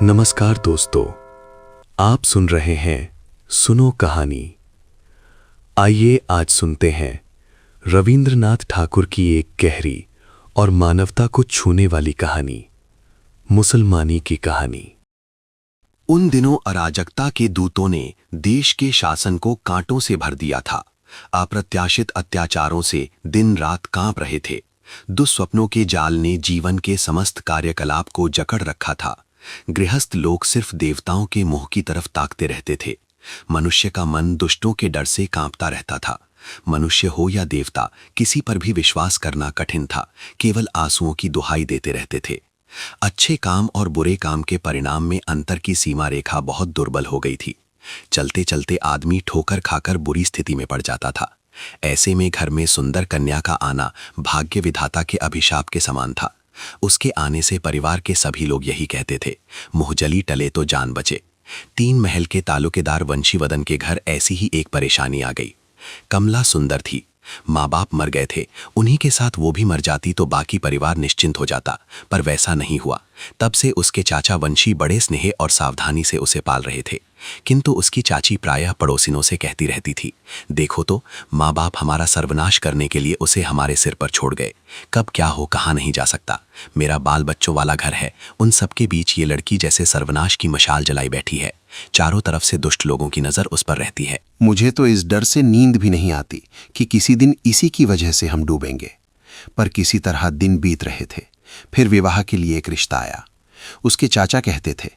नमस्कार दोस्तों, आप सुन रहे हैं सुनो कहानी। आइए आज सुनते हैं रविंद्रनाथ ठाकुर की एक गहरी और मानवता को छूने वाली कहानी, मुसलमानी की कहानी। उन दिनों अराजकता के दूतों ने देश के शासन को कांटों से भर दिया था। अप्रत्याशित अत्याचारों से दिन रात कांप रहे थे। दुस्वप्नों के जाल ने जीवन के समस्त कार्यकलाप को जकड़ रखा था। गृहस्थ लोग सिर्फ देवताओं के मुंह की तरफ ताकते रहते थे। मनुष्य का मन दुष्टों के डर से कांपता रहता था। मनुष्य हो या देवता, किसी पर भी विश्वास करना कठिन था। केवल आंसुओं की दुहाई देते रहते थे। अच्छे काम और बुरे काम के परिणाम में अंतर की सीमा रेखा बहुत दुर्बल हो गई थी। चलते चलते आदमी ठोकर खाकर बुरी स्थिति में पड़ जाता था। ऐसे में घर में सुंदर कन्या का आना भाग्य विधाता के अभिशाप के समान था। उसके आने से परिवार के सभी लोग यही कहते थे, मुहजली टले तो जान बचे। 3 महल के तालुकेदार वंशीवदन के घर ऐसी ही एक परेशानी आ गई। कमला सुंदर थी, माँ बाप मर गए थे। उन्हीं के साथ वो भी मर जाती तो बाकी परिवार निश्चिंत हो जाता, पर वैसा नहीं हुआ। तब से उसके चाचा वंशी बड़े स्नेह और सावधानी से उसे पाल रहे थे। किंतु उसकी चाची प्रायः पड़ोसिनों से कहती रहती थी, देखो तो, माँ बाप हमारा सर्वनाश करने के लिए उसे हमारे सिर पर छोड़ गए। कब क्या हो कहाँ नहीं जा सकता। मेरा बाल बच्चों वाला घर है, उन सबके बीच ये लड़की जैसे सर्वनाश की मशाल जलाई बैठी है। चारों तरफ से दुष्ट लोगों की नजर उस पर रहती है। मुझे तो इस डर से नींद भी नहीं आती कि किसी दिन इसी की वजह से हम डूबेंगे। पर किसी तरह दिन बीत रहे थे। फिर विवाह के लिए एक रिश्ता आया। उसके चाचा कहते थे,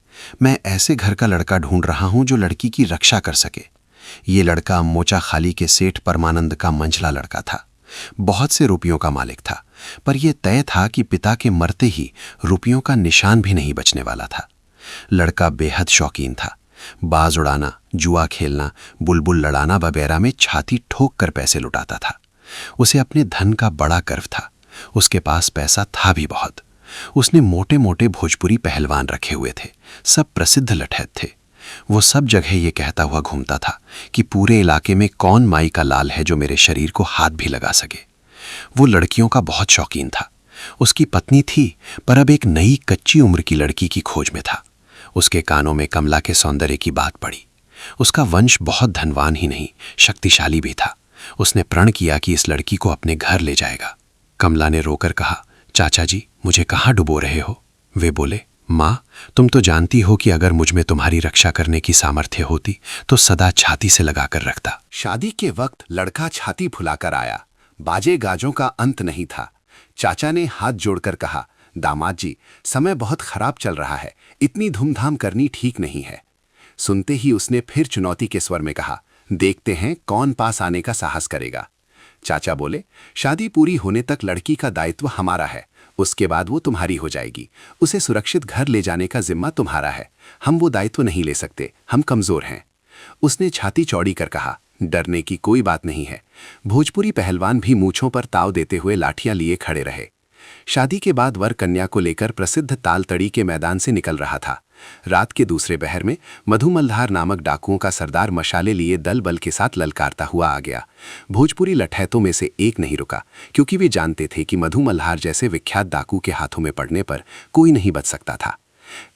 मैं ऐसे घर का लड़का ढूंढ रहा हूं जो लड़की की रक्षा कर सके। ये लड़का मोचा खाली के सेठ परमानंद का मंझला लड़का था। बहुत से रुपयों का मालिक था, पर यह तय था कि पिता के मरते ही रुपयों का निशान भी नहीं बचने वाला था। लड़का बेहद शौकीन था। बाज उड़ाना, जुआ खेलना, बुलबुल लड़ाना वगैरह में छाती ठोक कर पैसे लुटाता था। उसे अपने धन का बड़ा गर्व था। उसके पास पैसा था भी बहुत। उसने मोटे मोटे भोजपुरी पहलवान रखे हुए थे। सब प्रसिद्ध लठैत थे। वो सब जगह ये कहता हुआ घूमता था कि पूरे इलाके में कौन माई का लाल है जो मेरे शरीर को हाथ भी लगा सके। वो लड़कियों का बहुत शौकीन था। उसकी पत्नी थी, पर अब एक नई कच्ची उम्र की लड़की की खोज में था। उसके कानों में कमला के सौंदर्य की बात पड़ी। उसका वंश बहुत धनवान ही नहीं, शक्तिशाली भी था। उसने प्रण किया कि इस लड़की को अपने घर ले जाएगा। कमला ने रोकर कहा, चाचा जी, मुझे कहाँ डुबो रहे हो? वे बोले, माँ, तुम तो जानती हो कि अगर मुझ में तुम्हारी रक्षा करने की सामर्थ्य होती तो सदा छाती से लगाकर रखता। शादी के वक्त लड़का छाती फुलाकर आया। बाजे गाजों का अंत नहीं था। चाचा ने हाथ जोड़कर कहा, दामाद जी, समय बहुत खराब चल रहा है, इतनी धूमधाम करनी ठीक नहीं है। सुनते ही उसने फिर चुनौती के स्वर में कहा, देखते हैं कौन पास आने का साहस करेगा। चाचा बोले, शादी पूरी होने तक लड़की का दायित्व हमारा है। उसके बाद वो तुम्हारी हो जाएगी। उसे सुरक्षित घर ले जाने का जिम्मा तुम्हारा है। हम वो दायित्व नहीं ले सकते, हम कमजोर हैं। उसने छाती चौड़ी कर कहा, डरने की कोई बात नहीं है। भोजपुरी पहलवान भी मूंछों पर ताव देते हुए लाठियां लिए खड़े रहे। शादी के बाद वर कन्या को लेकर प्रसिद्ध तालतड़ी के मैदान से निकल रहा था। रात के दूसरे पहर में मधुमल्हार नामक डाकुओं का सरदार मशाले लिए दल बल के साथ ललकारता हुआ आ गया। भोजपुरी लठैतों में से एक नहीं रुका, क्योंकि वे जानते थे कि मधुमल्हार जैसे विख्यात डाकू के हाथों में पड़ने पर कोई नहीं बच सकता था।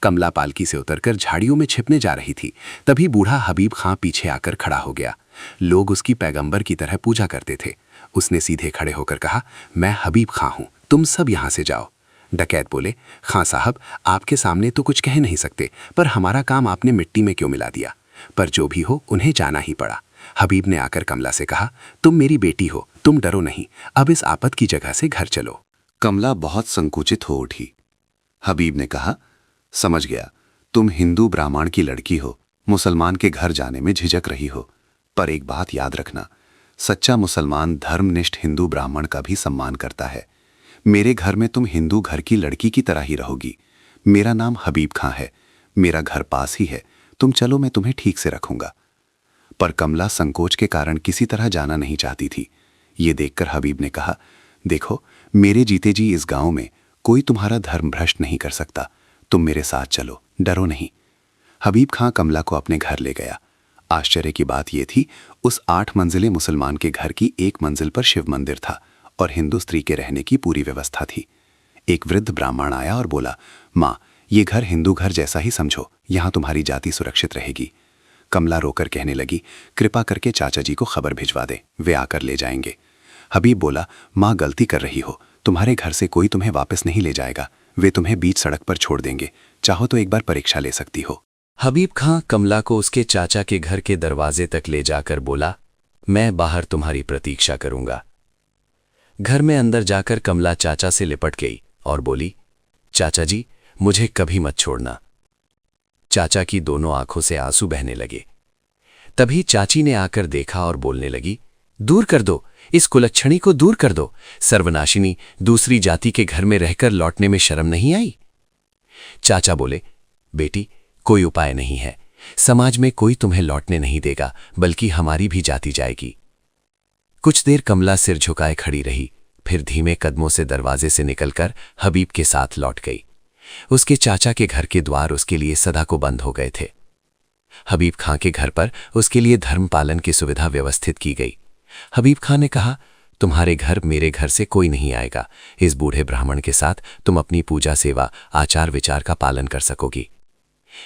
कमला पालकी से उतरकर झाड़ियों में छिपने जा रही थी, तभी बूढ़ा हबीब खां पीछे आकर खड़ा हो गया। लोग उसकी पैगंबर की तरह पूजा करते थे। उसने सीधे खड़े होकर कहा, मैं हबीब खां हूं, तुम सब यहां से जाओ। डकैत बोले, खां साहब, आपके सामने तो कुछ कह नहीं सकते, पर हमारा काम आपने मिट्टी में क्यों मिला दिया? पर जो भी हो, उन्हें जाना ही पड़ा। हबीब ने आकर कमला से कहा, तुम मेरी बेटी हो, तुम डरो नहीं। अब इस आपद की जगह से घर चलो। कमला बहुत संकुचित हो उठी। हबीब ने कहा, समझ गया, तुम हिंदू ब्राह्मण की लड़की हो, मुसलमान के घर जाने में झिझक रही हो। पर एक बात याद रखना, सच्चा मुसलमान धर्मनिष्ठ हिंदू ब्राह्मण का भी सम्मान करता है। मेरे घर में तुम हिंदू घर की लड़की की तरह ही रहोगी। मेरा नाम हबीब खां है, मेरा घर पास ही है। तुम चलो, मैं तुम्हें ठीक से रखूंगा। पर कमला संकोच के कारण किसी तरह जाना नहीं चाहती थी। ये देखकर हबीब ने कहा, देखो, मेरे जीते जी इस गांव में कोई तुम्हारा धर्म भ्रष्ट नहीं कर सकता। तुम मेरे साथ चलो, डरो नहीं। हबीब खां कमला को अपने घर ले गया। आश्चर्य की बात यह थी, उस 8 मंजिले मुसलमान के घर की एक मंजिल पर शिव मंदिर था और हिंदू स्त्री के रहने की पूरी व्यवस्था थी। एक वृद्ध ब्राह्मण आया और बोला, माँ, ये घर हिंदू घर जैसा ही समझो, यहाँ तुम्हारी जाति सुरक्षित रहेगी। कमला रोकर कहने लगी, कृपा करके चाचा जी को खबर भिजवा दे, वे आकर ले जाएंगे। हबीब बोला, माँ गलती कर रही हो, तुम्हारे घर से कोई तुम्हें वापस नहीं ले जाएगा, वे तुम्हें बीच सड़क पर छोड़ देंगे, चाहो तो एक बार परीक्षा ले सकती हो। हबीब खां कमला को उसके चाचा के घर के दरवाजे तक ले जाकर बोला, मैं बाहर तुम्हारी प्रतीक्षा करूंगा। घर में अंदर जाकर कमला चाचा से लिपट गई और बोली, चाचा जी मुझे कभी मत छोड़ना। चाचा की दोनों आंखों से आंसू बहने लगे। तभी चाची ने आकर देखा और बोलने लगी, दूर कर दो, इस कुलच्छणी को दूर कर दो, सर्वनाशिनी, दूसरी जाति के घर में रहकर लौटने में शर्म नहीं आई। चाचा बोले, बेटी कोई उपाय नहीं है, समाज में कोई तुम्हें लौटने नहीं देगा, बल्कि हमारी भी जाति जाएगी। कुछ देर कमला सिर झुकाए खड़ी रही, फिर धीमे कदमों से दरवाजे से निकलकर हबीब के साथ लौट गई। उसके चाचा के घर के द्वार उसके लिए सदा को बंद हो गए थे। हबीब खां के घर पर उसके लिए धर्म पालन की सुविधा व्यवस्थित की गई। हबीब खां ने कहा, तुम्हारे घर मेरे घर से कोई नहीं आएगा, इस बूढ़े ब्राह्मण के साथ तुम अपनी पूजा सेवा आचार विचार का पालन कर सकोगी।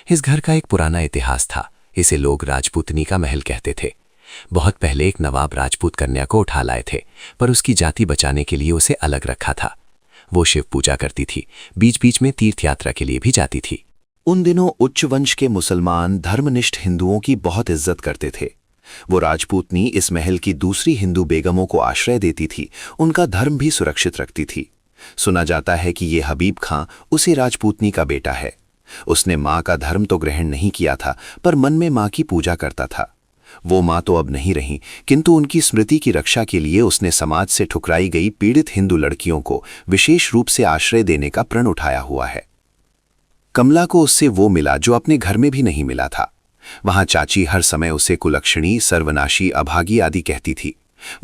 इस घर का एक पुराना इतिहास था, इसे लोग राजपूतनी का महल कहते थे। बहुत पहले एक नवाब राजपूत कन्या को उठा लाए थे, पर उसकी जाति बचाने के लिए उसे अलग रखा था। वो शिव पूजा करती थी, बीच बीच में तीर्थ यात्रा के लिए भी जाती थी। उन दिनों उच्च वंश के मुसलमान धर्मनिष्ठ हिंदुओं की बहुत इज्जत करते थे। वो राजपूतनी इस महल की दूसरी हिंदू बेगमों को आश्रय देती थी, उनका धर्म भी सुरक्षित रखती थी। सुना जाता है कि ये हबीब खां उसी राजपूतनी का बेटा है। उसने माँ का धर्म तो ग्रहण नहीं किया था, पर मन में माँ की पूजा करता था। वो माँ तो अब नहीं रही, किंतु उनकी स्मृति की रक्षा के लिए उसने समाज से ठुकराई गई पीड़ित हिंदू लड़कियों को विशेष रूप से आश्रय देने का प्रण उठाया हुआ है। कमला को उससे वो मिला जो अपने घर में भी नहीं मिला था। वहां चाची हर समय उसे कुलक्षणी, सर्वनाशी, अभागी आदि कहती थी।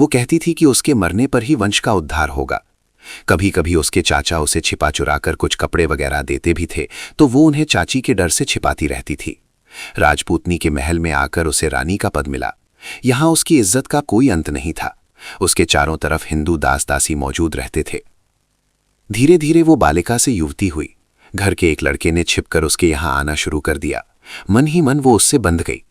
वो कहती थी कि उसके मरने पर ही वंश का उद्धार होगा। कभी कभी उसके चाचा उसे छिपा चुरा कर कुछ कपड़े वगैरह देते भी थे, तो वो उन्हें चाची के डर से छिपाती रहती थी। राजपूतनी के महल में आकर उसे रानी का पद मिला। यहां उसकी इज्जत का कोई अंत नहीं था। उसके चारों तरफ हिंदू दास दासी मौजूद रहते थे। धीरे धीरे वो बालिका से युवती हुई। घर के एक लड़के ने छिपकर उसके यहां आना शुरू कर दिया। मन ही मन वो उससे बंध गई।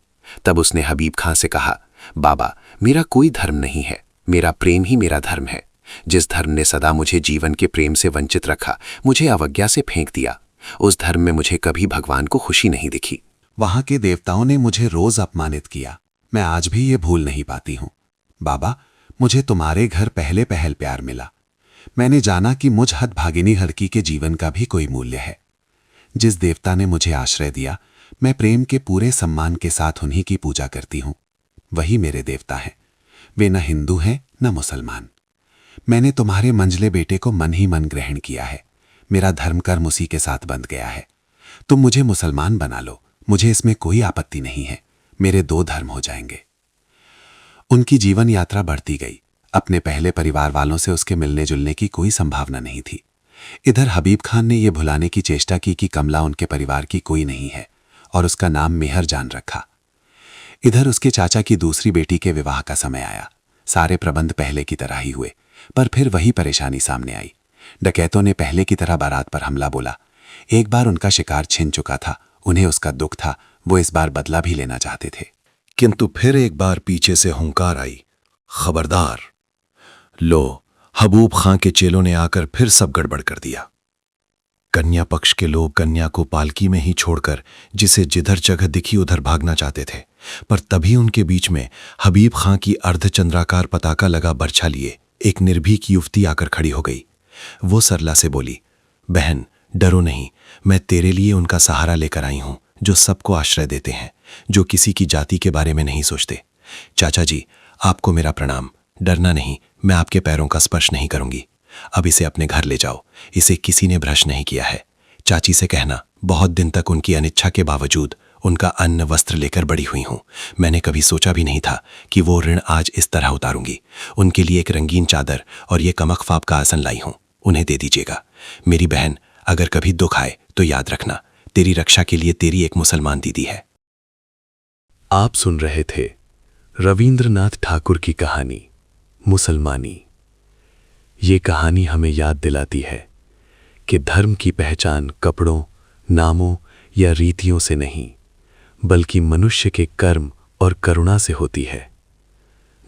तब उसने हबीब खां से कहा, बाबा मेरा कोई धर्म नहीं है, मेरा प्रेम ही मेरा धर्म है। जिस धर्म ने सदा मुझे जीवन के प्रेम से वंचित रखा, मुझे अवज्ञा से फेंक दिया, उस धर्म में मुझे कभी भगवान को खुशी नहीं दिखी। वहां के देवताओं ने मुझे रोज अपमानित किया, मैं आज भी ये भूल नहीं पाती हूं। बाबा मुझे तुम्हारे घर पहले पहल प्यार मिला। मैंने जाना कि मुझ हतभागिनी हरकी के जीवन का भी कोई मूल्य है। जिस देवता ने मुझे आश्रय दिया, मैं प्रेम के पूरे सम्मान के साथ उन्हीं की पूजा करती हूं। वही मेरे देवता हैं। वे न हिंदू हैं न मुसलमान। मैंने तुम्हारे मंझले बेटे को मन ही मन ग्रहण किया है। मेरा धर्म कर्म उसी के साथ बंध गया है। तुम मुझे मुसलमान बना लो, मुझे इसमें कोई आपत्ति नहीं है। मेरे 2 धर्म हो जाएंगे। उनकी जीवन यात्रा बढ़ती गई। अपने पहले परिवार वालों से उसके मिलने जुलने की कोई संभावना नहीं थी। इधर हबीब खान ने यह भुलाने की चेष्टा की कि कमला उनके परिवार की कोई नहीं है और उसका नाम मेहर जान रखा। इधर उसके चाचा की दूसरी बेटी के विवाह का समय आया। सारे प्रबंध पहले की तरह ही हुए, पर फिर वही परेशानी सामने आई। डकैतों ने पहले की तरह बारात पर हमला बोला। एक बार उनका शिकार छिन चुका था, उन्हें उसका दुख था, वो इस बार बदला भी लेना चाहते थे। किंतु फिर एक बार पीछे से हुंकार आई, खबरदार। लो, हबूब खां के चेलों ने आकर फिर सब गड़बड़ कर दिया। कन्या पक्ष के लोग कन्या को पालकी में ही छोड़कर जिसे जिधर जगह दिखी उधर भागना चाहते थे, पर तभी उनके बीच में हबीब खां की अर्धचंद्राकार पताका लगा बर्छा लिए एक निर्भीक युवती आकर खड़ी हो गई। वो सरला से बोली, बहन डरो नहीं, मैं तेरे लिए उनका सहारा लेकर आई हूं जो सबको आश्रय देते हैं, जो किसी की जाति के बारे में नहीं सोचते। चाचा जी आपको मेरा प्रणाम। डरना नहीं, मैं आपके पैरों का स्पर्श नहीं करूंगी। अब इसे अपने घर ले जाओ, इसे किसी ने भ्रष्ट नहीं किया है। चाची से कहना बहुत दिन तक उनकी अनिच्छा के बावजूद उनका अन्न वस्त्र लेकर बड़ी हुई हूं। मैंने कभी सोचा भी नहीं था कि वो ऋण आज इस तरह उतारूंगी। उनके लिए एक रंगीन चादर और ये कमकफाब का आसन लाई हूं, उन्हें दे दीजिएगा। मेरी बहन अगर कभी दुख आए तो याद रखना, तेरी रक्षा के लिए तेरी एक मुसलमान दीदी है। आप सुन रहे थे रविंद्रनाथ ठाकुर की कहानी मुसलमानी। ये कहानी हमें याद दिलाती है कि धर्म की पहचान कपड़ों, नामों या रीतियों से नहीं, बल्कि मनुष्य के कर्म और करुणा से होती है।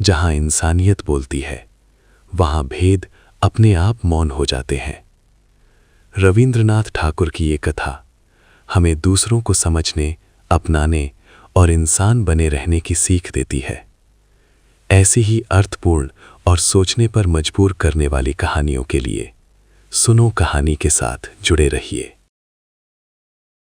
जहां इंसानियत बोलती है, वहां भेद अपने आप मौन हो जाते हैं। रविंद्रनाथ ठाकुर की ये कथा हमें दूसरों को समझने, अपनाने और इंसान बने रहने की सीख देती है। ऐसी ही अर्थपूर्ण और सोचने पर मजबूर करने वाली कहानियों के लिए सुनो कहानी के साथ जुड़े रहिए।